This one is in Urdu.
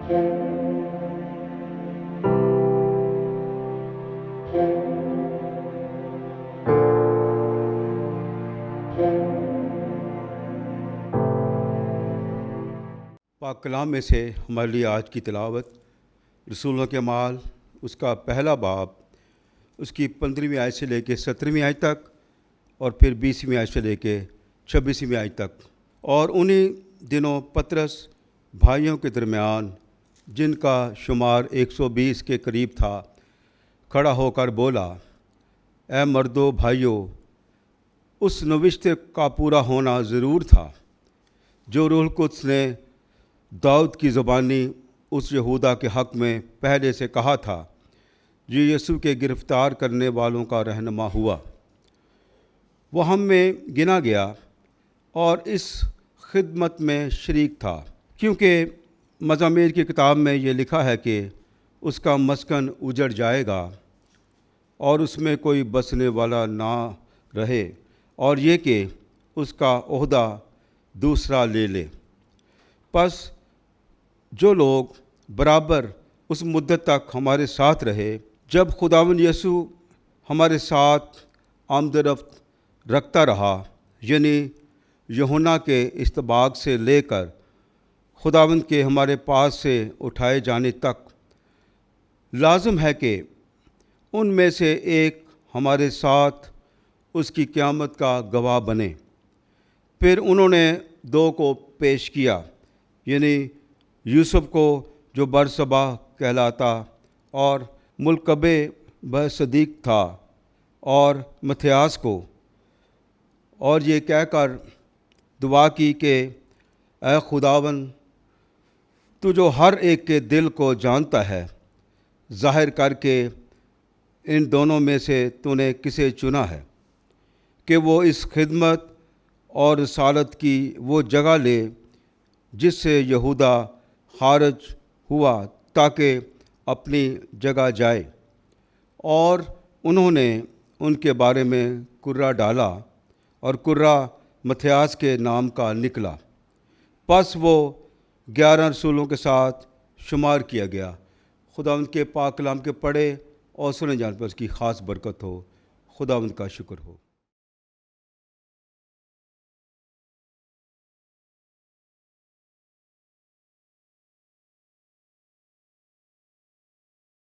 پاک کلام میں سے ہمارے لیے آج کی تلاوت رسولوں کے اعمال اس کا پہلا باب، اس کی 15ویں آیت سے لے کے 17ویں آیت تک، اور پھر 20ویں آیت سے لے کے 26ویں آیت تک۔ اور انہی دنوں پطرس بھائیوں کے درمیان، جن کا شمار 120 کے قریب تھا، کھڑا ہو کر بولا، اے مردو بھائیو، اس نوشتے کا پورا ہونا ضرور تھا جو روح القدس نے داؤد کی زبانی اس یہودا کے حق میں پہلے سے کہا تھا، جو یسوع کے گرفتار کرنے والوں کا رہنما ہوا۔ وہ ہم میں گنا گیا اور اس خدمت میں شریک تھا، کیونکہ مزامیر کی کتاب میں یہ لکھا ہے کہ اس کا مسکن اجڑ جائے گا اور اس میں کوئی بسنے والا نہ رہے، اور یہ کہ اس کا عہدہ دوسرا لے لے۔ پس جو لوگ برابر اس مدت تک ہمارے ساتھ رہے جب خداوند یسوع ہمارے ساتھ آمد و رفت رکھتا رہا، یعنی یوحنا کے استباق سے لے کر خداوند کے ہمارے پاس سے اٹھائے جانے تک، لازم ہے کہ ان میں سے ایک ہمارے ساتھ اس کی قیامت کا گواہ بنے۔ پھر انہوں نے دو کو پیش کیا، یعنی یوسف کو جو برصبا کہلاتا اور ملکبِ بصدیق تھا، اور متھیاس کو، اور یہ کہہ کر دعا کی کہ اے خداوند، تو جو ہر ایک کے دل کو جانتا ہے، ظاہر کر کے ان دونوں میں سے تو نے کسے چنا ہے کہ وہ اس خدمت اور رسالت کی وہ جگہ لے جس سے یہودا خارج ہوا تاکہ اپنی جگہ جائے۔ اور انہوں نے ان کے بارے میں کرہ ڈالا، اور کرہ متھیاس کے نام کا نکلا۔ پس وہ 11 رسولوں کے ساتھ شمار کیا گیا۔ خداوند کے پاک کلام کے پڑھے اور سنے جان پر اس کی خاص برکت ہو۔ خداوند کا شکر ہو۔